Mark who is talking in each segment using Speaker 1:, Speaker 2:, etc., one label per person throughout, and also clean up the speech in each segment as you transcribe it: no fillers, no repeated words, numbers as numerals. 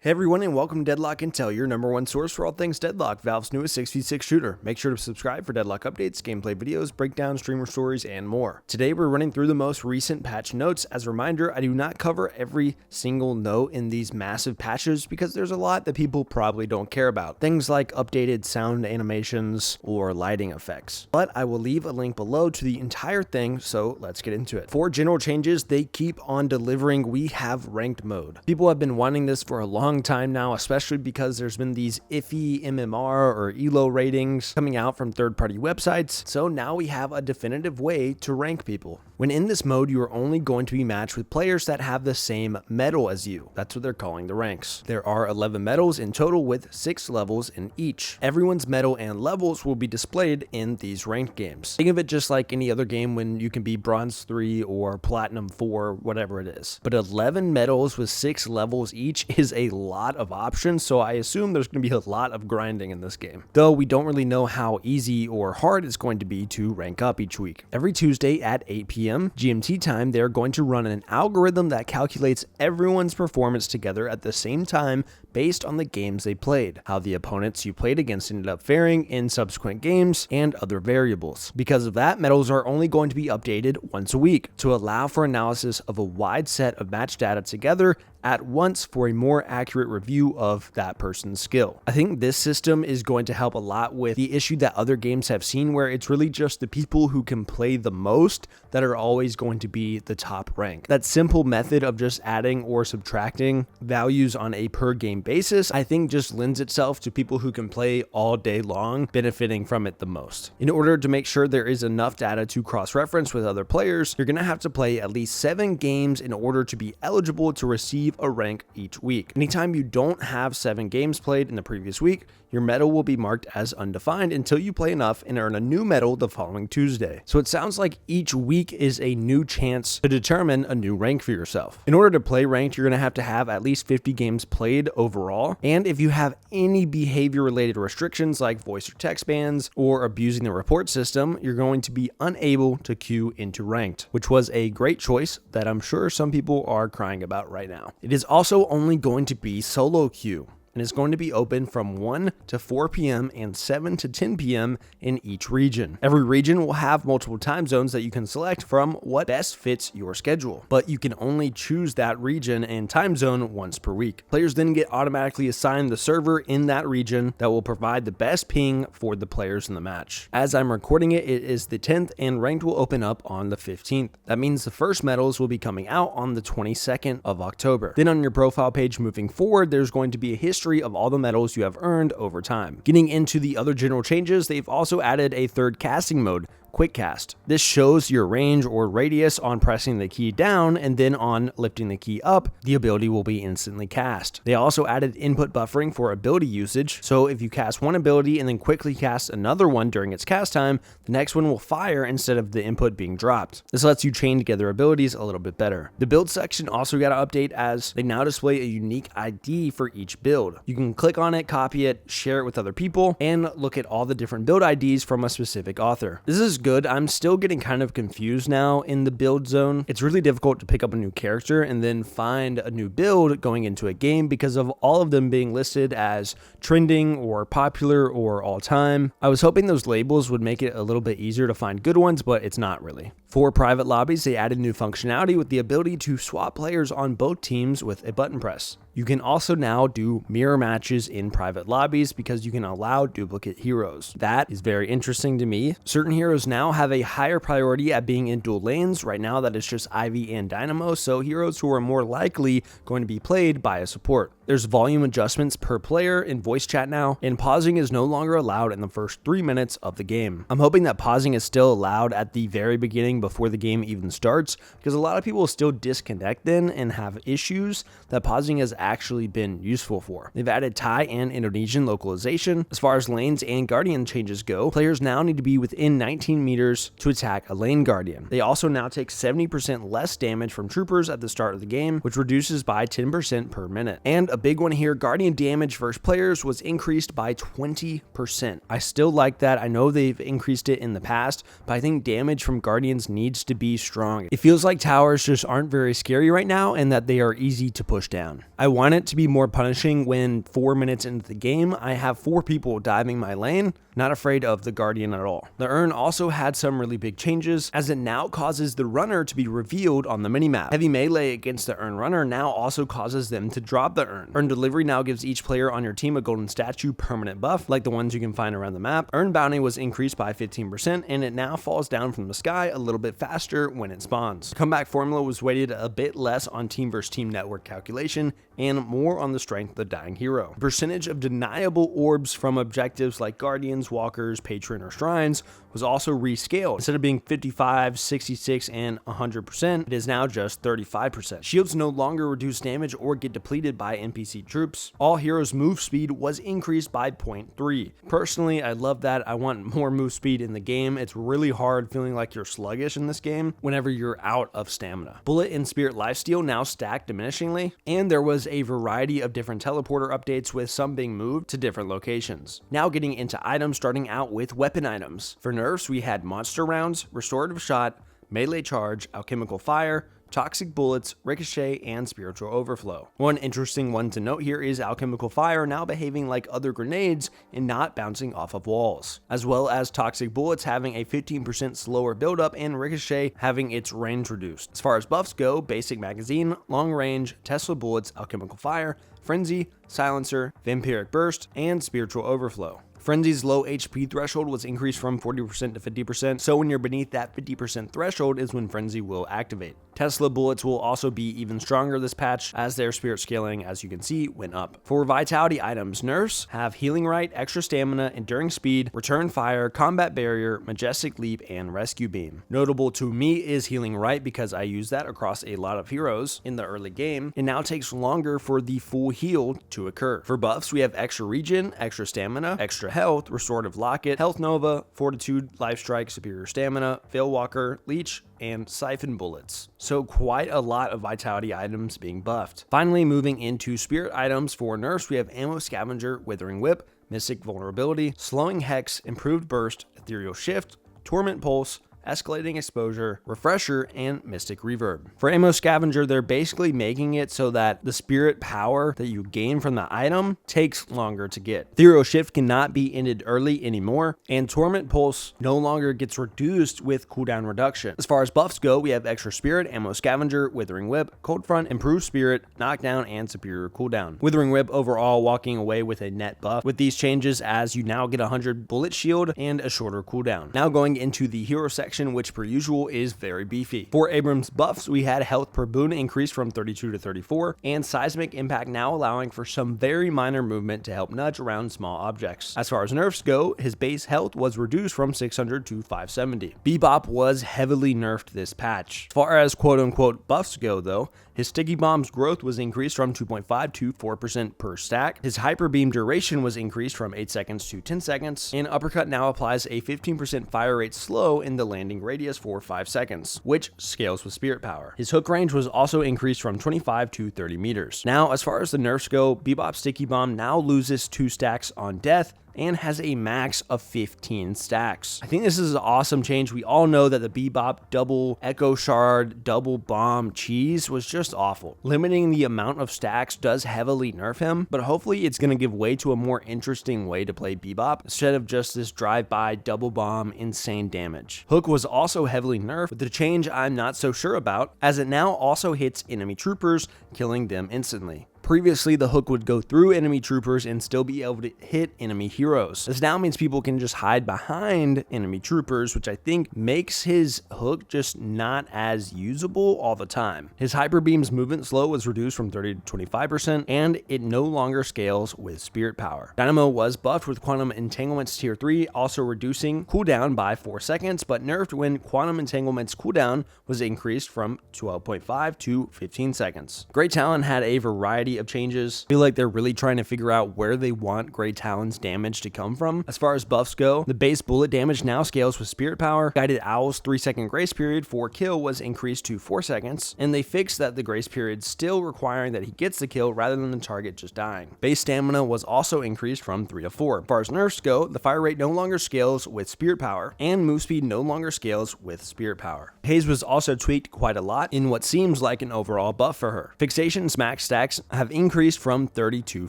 Speaker 1: Hey everyone, and welcome to Deadlock Intel, your number one source for all things Deadlock, Valve's newest 6v6 shooter. Make sure to subscribe for Deadlock updates, gameplay videos, breakdowns, streamer stories, and more. Today we're running through the most recent patch notes. As a reminder, I do not cover every single note in these massive patches because there's a lot that people probably don't care about. Things like updated sound animations or lighting effects. But I will leave a link below to the entire thing, so let's get into it. For general changes, they keep on delivering. We have ranked mode. People have been wanting this for a long time now, especially because there's been these iffy MMR or ELO ratings coming out from third-party websites. So now we have a definitive way to rank people. When in this mode, you are only going to be matched with players that have the same medal as you. That's what they're calling the ranks. There are 11 medals in total with 6 levels in each. Everyone's medal and levels will be displayed in these ranked games. Think of it just like any other game when you can be bronze 3 or platinum 4, whatever it is. But 11 medals with 6 levels each is a lot of options, so I assume there's going to be a lot of grinding in this game. Though we don't really know how easy or hard it's going to be to rank up each week. Every Tuesday at 8 p.m. GMT time, they're going to run an algorithm that calculates everyone's performance together at the same time based on the games they played, how the opponents you played against ended up faring in subsequent games, and other variables. Because of that, medals are only going to be updated once a week to allow for analysis of a wide set of match data together at once for a more accurate review of that person's skill. I think this system is going to help a lot with the issue that other games have seen, where it's really just the people who can play the most that are always going to be the top rank. That simple method of just adding or subtracting values on a per game basis, I think just lends itself to people who can play all day long, benefiting from it the most. In order to make sure there is enough data to cross-reference with other players, you're going to have to play at least 7 games in order to be eligible to receive a rank each week. Anytime you don't have 7 games played in the previous week, your medal will be marked as undefined until you play enough and earn a new medal the following Tuesday. So it sounds like each week is a new chance to determine a new rank for yourself. In order to play ranked, you're going to have at least 50 games played overall. And if you have any behavior related restrictions like voice or text bans or abusing the report system, you're going to be unable to queue into ranked, which was a great choice that I'm sure some people are crying about right now. It is also only going to be solo queue, and it's going to be open from 1 to 4 p.m. and 7 to 10 p.m. in each region. Every region will have multiple time zones that you can select from what best fits your schedule, but you can only choose that region and time zone once per week. Players then get automatically assigned the server in that region that will provide the best ping for the players in the match. As I'm recording it, it is the 10th and ranked will open up on the 15th. That means the first medals will be coming out on the 22nd of October. Then on your profile page moving forward, there's going to be a history of all the medals you have earned over time. Getting into the other general changes, they've also added a third casting mode, Quick Cast. This shows your range or radius on pressing the key down, and then on lifting the key up, the ability will be instantly cast. They also added input buffering for ability usage, so if you cast one ability and then quickly cast another one during its cast time, the next one will fire instead of the input being dropped. This lets you chain together abilities a little bit better. The build section also got an update as they now display a unique ID for each build. You can click on it, copy it, share it with other people, and look at all the different build IDs from a specific author. This is good. I'm still getting kind of confused now in the build zone. It's really difficult to pick up a new character and then find a new build going into a game because of all of them being listed as trending or popular or all time. I was hoping those labels would make it a little bit easier to find good ones, but it's not really. For private lobbies, they added new functionality with the ability to swap players on both teams with a button press. You can also now do mirror matches in private lobbies because you can allow duplicate heroes. That is very interesting to me. Certain heroes now have a higher priority at being in dual lanes. Right now that is just Ivy and Dynamo, so heroes who are more likely going to be played by a support. There's volume adjustments per player in voice chat now, and pausing is no longer allowed in the first 3 minutes of the game. I'm hoping that pausing is still allowed at the very beginning before the game even starts, because a lot of people still disconnect then and have issues that pausing has actually been useful for. They've added Thai and Indonesian localization. As far as lanes and guardian changes go, players now need to be within 19 15 meters to attack a lane guardian. They also now take 70% less damage from troopers at the start of the game, which reduces by 10% per minute. And a big one here, guardian damage versus players was increased by 20%. I still like that. I know they've increased it in the past, but I think damage from guardians needs to be strong. It feels like towers just aren't very scary right now and that they are easy to push down. I want it to be more punishing when 4 minutes into the game, I have 4 people diving my lane, not afraid of the guardian at all. The urn also had some really big changes, as it now causes the runner to be revealed on the minimap. Heavy melee against the urn runner now also causes them to drop the urn. Urn delivery now gives each player on your team a golden statue permanent buff, like the ones you can find around the map. Urn bounty was increased by 15%, and it now falls down from the sky a little bit faster when it spawns. Comeback formula was weighted a bit less on team versus team network calculation, and more on the strength of the dying hero. The percentage of deniable orbs from objectives like guardians, walkers, patron, or shrines was also rescaled. Instead of being 55, 66, and 100%, it is now just 35%. Shields no longer reduce damage or get depleted by NPC troops. All heroes' move speed was increased by 0.3. Personally, I love that. I want more move speed in the game. It's really hard feeling like you're sluggish in this game whenever you're out of stamina. Bullet and Spirit lifesteal now stack diminishingly, and there was a variety of different teleporter updates, with some being moved to different locations. Now getting into items, starting out with weapon items. For nerfs, we had monster rounds, restorative shot, melee charge, alchemical fire, toxic bullets, ricochet, and spiritual overflow. One interesting one to note here is alchemical fire now behaving like other grenades and not bouncing off of walls, as well as toxic bullets having a 15% slower buildup and ricochet having its range reduced. As far as buffs go, basic magazine, long range, Tesla bullets, alchemical fire, frenzy, silencer, vampiric burst, and spiritual overflow. Frenzy's low HP threshold was increased from 40% to 50%, so when you're beneath that 50% threshold is when Frenzy will activate. Tesla bullets will also be even stronger this patch, as their spirit scaling, as you can see, went up. For vitality items, nerfs have Healing Right, Extra Stamina, Enduring Speed, Return Fire, Combat Barrier, Majestic Leap, and Rescue Beam. Notable to me is Healing Right, because I use that across a lot of heroes in the early game. It now takes longer for the full heal to occur. For buffs, we have Extra Regen, Extra Stamina, Extra Health, Restorative Locket, Health Nova, Fortitude, Life Strike, Superior Stamina, Veil Walker, Leech, and Siphon bullets. So quite a lot of vitality items being buffed. Finally, moving into spirit items for nerfs, we have Ammo Scavenger, Withering Whip, Mystic Vulnerability, Slowing Hex, Improved Burst, Ethereal Shift, Torment Pulse, Escalating Exposure, Refresher, and Mystic Reverb. For Ammo Scavenger, they're basically making it so that the spirit power that you gain from the item takes longer to get. Ethereal Shift cannot be ended early anymore, and Torment Pulse no longer gets reduced with cooldown reduction. As far as buffs go, we have Extra Spirit, Ammo Scavenger, Withering Whip, Cold Front, Improved Spirit, Knockdown, and Superior Cooldown. Withering Whip overall walking away with a net buff with these changes, as you now get 100 bullet shield and a shorter cooldown. Now going into the hero section, which per usual is very beefy. For Abrams buffs, we had health per boon increased from 32 to 34, and seismic impact now allowing for some very minor movement to help nudge around small objects. As far as nerfs go, his base health was reduced from 600 to 570. Bebop was heavily nerfed this patch. As far as quote-unquote buffs go though, his sticky bomb's growth was increased from 2.5 to 4% per stack. His hyper beam duration was increased from 8 seconds to 10 seconds, and uppercut now applies a 15% fire rate slow in the landing radius for 5 seconds, which scales with spirit power. His hook range was also increased from 25 to 30 meters. Now, as far as the nerfs go, Bebop's sticky bomb now loses 2 stacks on death and has a max of 15 stacks. I think this is an awesome change. We all know that the Bebop double Echo Shard, double bomb cheese was just awful. Limiting the amount of stacks does heavily nerf him, but hopefully it's going to give way to a more interesting way to play Bebop instead of just this drive-by double bomb insane damage. Hook was also heavily nerfed, with the change I'm not so sure about, as it now also hits enemy troopers, killing them instantly. Previously, the hook would go through enemy troopers and still be able to hit enemy heroes. This now means people can just hide behind enemy troopers, which I think makes his hook just not as usable all the time. His hyper beam's movement slow was reduced from 30 to 25%, and it no longer scales with spirit power. Dynamo was buffed with Quantum Entanglements Tier 3, also reducing cooldown by 4 seconds, but nerfed when Quantum Entanglement's cooldown was increased from 12.5 to 15 seconds. Great Talon had a variety of changes. I feel like they're really trying to figure out where they want Grey Talon's damage to come from. As far as buffs go, the base bullet damage now scales with Spirit Power. Guided Owl's 3-second grace period for kill was increased to 4 seconds, and they fixed that the grace period still requiring that he gets the kill rather than the target just dying. Base stamina was also increased from 3 to 4. As far as nerfs go, the fire rate no longer scales with Spirit Power, and move speed no longer scales with Spirit Power. Haze was also tweaked quite a lot in what seems like an overall buff for her. Fixation smack stacks have increased from 30 to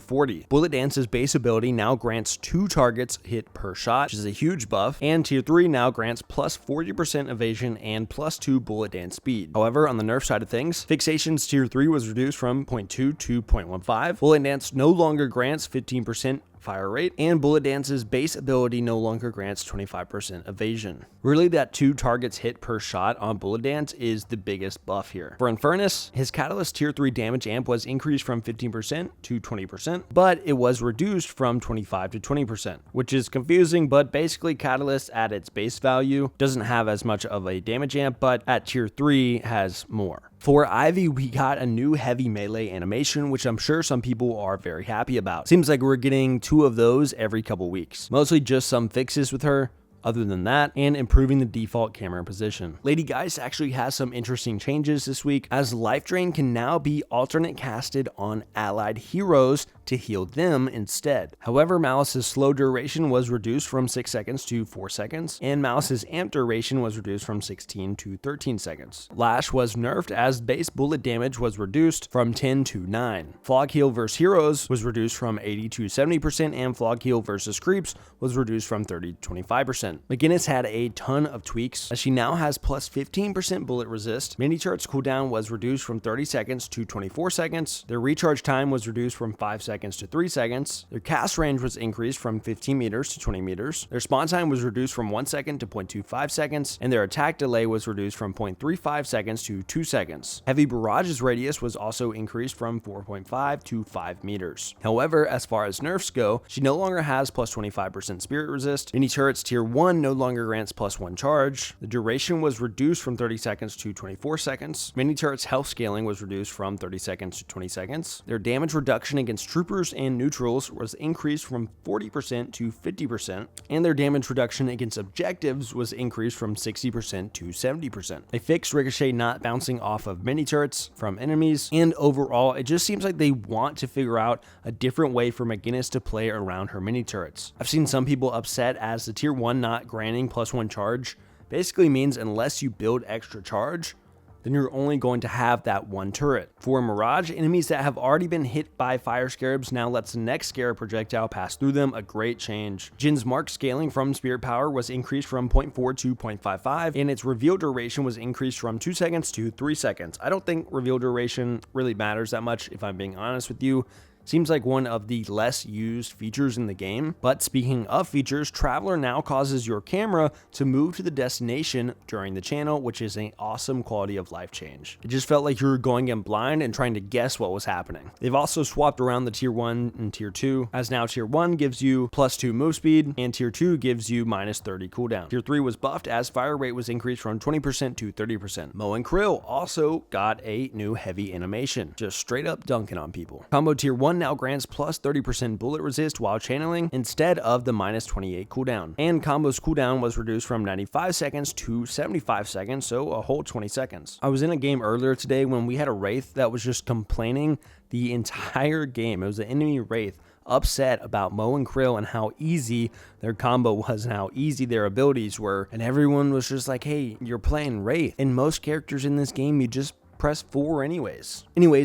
Speaker 1: 40. Bullet Dance's base ability now grants 2 targets hit per shot, which is a huge buff, and tier 3 now grants plus 40% evasion and plus 2 bullet dance speed. However, on the nerf side of things, Fixation's tier 3 was reduced from 0.2 to 0.15. Bullet Dance no longer grants 15% fire rate, and Bullet Dance's base ability no longer grants 25% evasion. Really, that 2 targets hit per shot on Bullet Dance is the biggest buff here. For Infernus, his Catalyst tier 3 damage amp was increased from 15% to 20%, but it was reduced from 25 to 20%, which is confusing, but basically Catalyst at its base value doesn't have as much of a damage amp, but at tier 3 has more. For Ivy, we got a new heavy melee animation, which I'm sure some people are very happy about. Seems like we're getting 2 of those every couple weeks. Mostly just some fixes with her, other than that, and improving the default camera position. Lady Geist actually has some interesting changes this week, as Life Drain can now be alternate casted on allied heroes to heal them instead. However, Malice's slow duration was reduced from 6 seconds to 4 seconds, and Malice's amp duration was reduced from 16 to 13 seconds. Lash was nerfed as base bullet damage was reduced from 10 to 9. Flog heal versus heroes was reduced from 80 to 70%, and flog heal versus creeps was reduced from 30 to 25%. McGinnis had a ton of tweaks, as she now has plus 15% bullet resist. Mini turret's cooldown was reduced from 30 seconds to 24 seconds. Their recharge time was reduced from 5 seconds to 3 seconds. Their cast range was increased from 15 meters to 20 meters. Their spawn time was reduced from 1 second to 0.25 seconds, and their attack delay was reduced from 0.35 seconds to 2 seconds. Heavy Mirage's radius was also increased from 4.5 to 5 meters. However, as far as nerfs go, she no longer has plus 25% spirit resist. Mini turret's tier 1 no longer grants plus 1 charge. The duration was reduced from 30 seconds to 24 seconds. Mini turret's health scaling was reduced from 30 seconds to 20 seconds. Their damage reduction against troopers and neutrals was increased from 40% to 50%, and their damage reduction against objectives was increased from 60% to 70%. They fixed Ricochet not bouncing off of mini turrets from enemies, and overall, it just seems like they want to figure out a different way for McGinnis to play around her mini turrets. I've seen some people upset as the tier 1 not granting plus 1 charge basically means unless you build extra charge, then you're only going to have that 1 turret. For Mirage, enemies that have already been hit by fire scarabs now lets the next scarab projectile pass through them, a great change. Jin's mark scaling from Spirit Power was increased from 0.4 to 0.55, and its reveal duration was increased from 2 seconds to 3 seconds. I don't think reveal duration really matters that much, if I'm being honest with you. Seems like one of the less used features in the game. But speaking of features, Traveler now causes your camera to move to the destination during the channel, which is an awesome quality of life change. It just felt like you were going in blind and trying to guess what was happening. They've also swapped around the tier 1 and tier 2, as now tier 1 gives you plus 2 move speed, and tier 2 gives you minus 30 cooldown. Tier 3 was buffed as fire rate was increased from 20% to 30%. Mo and Krill also got a new heavy animation, just straight up dunking on people. Combo tier 1 now grants plus 30% bullet resist while channeling instead of the minus 28 cooldown. And combo's cooldown was reduced from 95 seconds to 75 seconds, so a whole 20 seconds. I was in a game earlier today when we had a Wraith that was just complaining the entire game. It was an enemy Wraith upset about Mo and Krill and how easy their combo was and how easy their abilities were. And everyone was just like, hey, you're playing Wraith. And most characters in this game, you just press 4 anyways.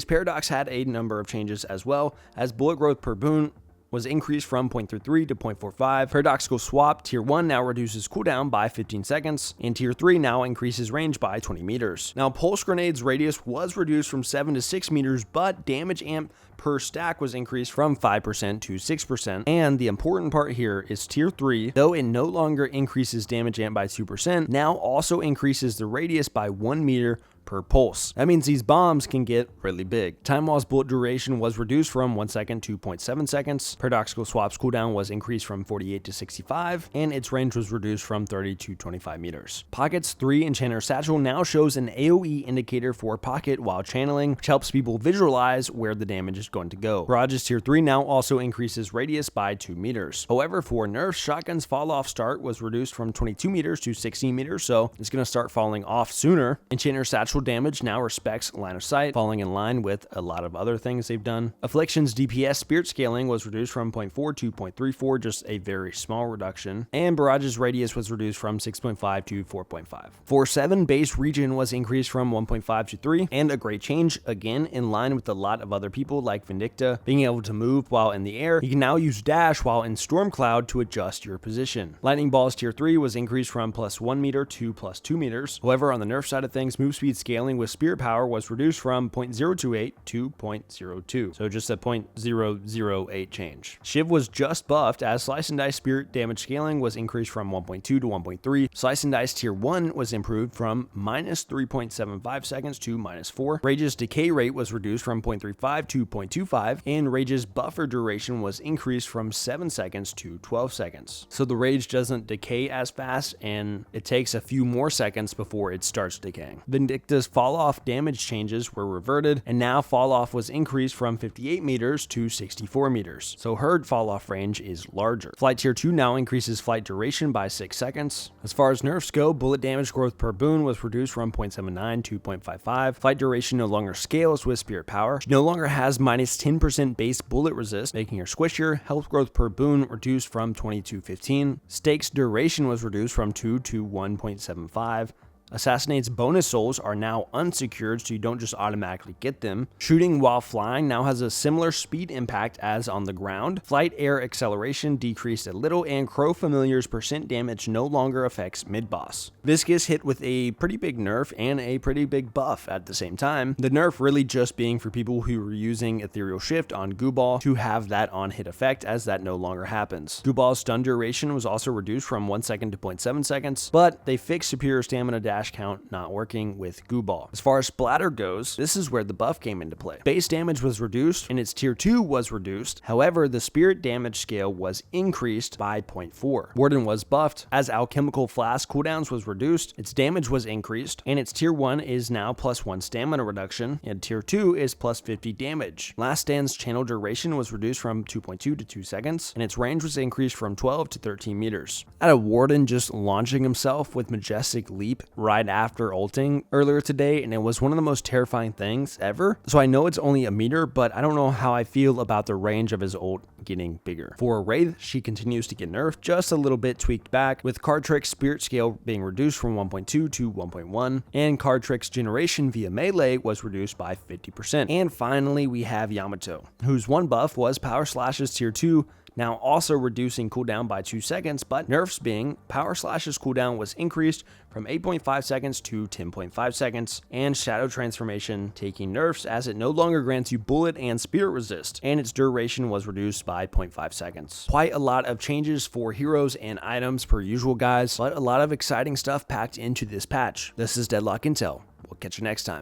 Speaker 1: Paradox had a number of changes as well, as bullet growth per boon was increased from 0.33 to 0.45. Paradoxical Swap tier 1 now reduces cooldown by 15 seconds, and tier 3 now increases range by 20 meters. Now, Pulse Grenade's radius was reduced from 7 to 6 meters, but damage amp per stack was increased from 5% to 6%. And the important part here is tier 3, though it no longer increases damage amp by 2%, now also increases the radius by 1 meter per pulse. That means these bombs can get really big. Time Wall's bullet duration was reduced from 1 second to 0.7 seconds. Paradoxical Swap's cooldown was increased from 48 to 65, and its range was reduced from 30 to 25 meters. Pocket's 3 Enchanter Satchel now shows an AoE indicator for Pocket while channeling, which helps people visualize where the damage is is going to go. Mirage's tier 3 now also increases radius by 2 meters. However, for nerfs, Shotgun's fall off start was reduced from 22 meters to 16 meters, so it's going to start falling off sooner. Enchanter's satchel damage now respects line of sight, falling in line with a lot of other things they've done. Affliction's DPS spirit scaling was reduced from 0.4 to 0.34, just a very small reduction. And Mirage's radius was reduced from 6.5 to 4.5. For 7, base region was increased from 1.5 to 3, and a great change, again, in line with a lot of other people like Vindicta, being able to move while in the air. You can now use dash while in storm cloud to adjust your position. Lightning Ball's tier 3 was increased from +1 meter to +2 meters. However, on the nerf side of things, move speed scaling with spirit power was reduced from 0.028 to 0.02, so just a 0.008 change. Shiv was just buffed as Slice and Dice spirit damage scaling was increased from 1.2 to 1.3. Slice and Dice tier 1 was improved from -3.75 seconds to -4. Rage's decay rate was reduced from 0.35 to 0.25, and Rage's buffer duration was increased from 7 seconds to 12 seconds. So the Rage doesn't decay as fast, and it takes a few more seconds before it starts decaying. Vindicta's fall off damage changes were reverted, and now fall off was increased from 58 meters to 64 meters. So her fall off range is larger. Flight tier 2 now increases flight duration by 6 seconds. As far as nerfs go, bullet damage growth per boon was reduced from 0.79 to 0.55. Flight duration no longer scales with spirit power. She no longer has -10% base bullet resist, making her squishier. Health growth per boon reduced from 20 to 15. Stakes duration was reduced from 2 to 1.75. Assassinate's bonus souls are now unsecured, so you don't just automatically get them. Shooting while flying now has a similar speed impact as on the ground. Flight air acceleration decreased a little, and Crow Familiar's % damage no longer affects mid-boss. Viscous hit with a pretty big nerf and a pretty big buff at the same time. The nerf really just being for people who were using Ethereal Shift on Gooball to have that on-hit effect, as that no longer happens. Gooball's stun duration was also reduced from 1 second to 0.7 seconds, but they fixed superior stamina dash count not working with Gooball. As far as splatter goes, this is where the buff came into play. Base damage was reduced and its tier 2 was reduced. However, the spirit damage scale was increased by 0.4. Warden was buffed as alchemical flask cooldowns was reduced, its damage was increased, and its tier 1 is now +1 stamina reduction, and tier 2 is +50 damage. Last Stand's channel duration was reduced from 2.2 to 2 seconds, and its range was increased from 12 to 13 meters. At a Warden just launching himself with Majestic Leap right after ulting earlier today, and it was one of the most terrifying things ever. So I know it's only a meter, but I don't know how I feel about the range of his ult getting bigger. For Wraith, she continues to get nerfed, just a little bit tweaked back, with Card Trick's spirit scale being reduced from 1.2 to 1.1, and Card Trick's generation via melee was reduced by 50%. And finally, we have Yamato, whose one buff was Power Slash's tier 2, now also reducing cooldown by 2 seconds, but nerfs being Power Slash's cooldown was increased from 8.5 seconds to 10.5 seconds, and Shadow Transformation taking nerfs as it no longer grants you bullet and spirit resist, and its duration was reduced by 0.5 seconds. Quite a lot of changes for heroes and items per usual, guys, but a lot of exciting stuff packed into this patch. This is Deadlock Intel. We'll catch you next time.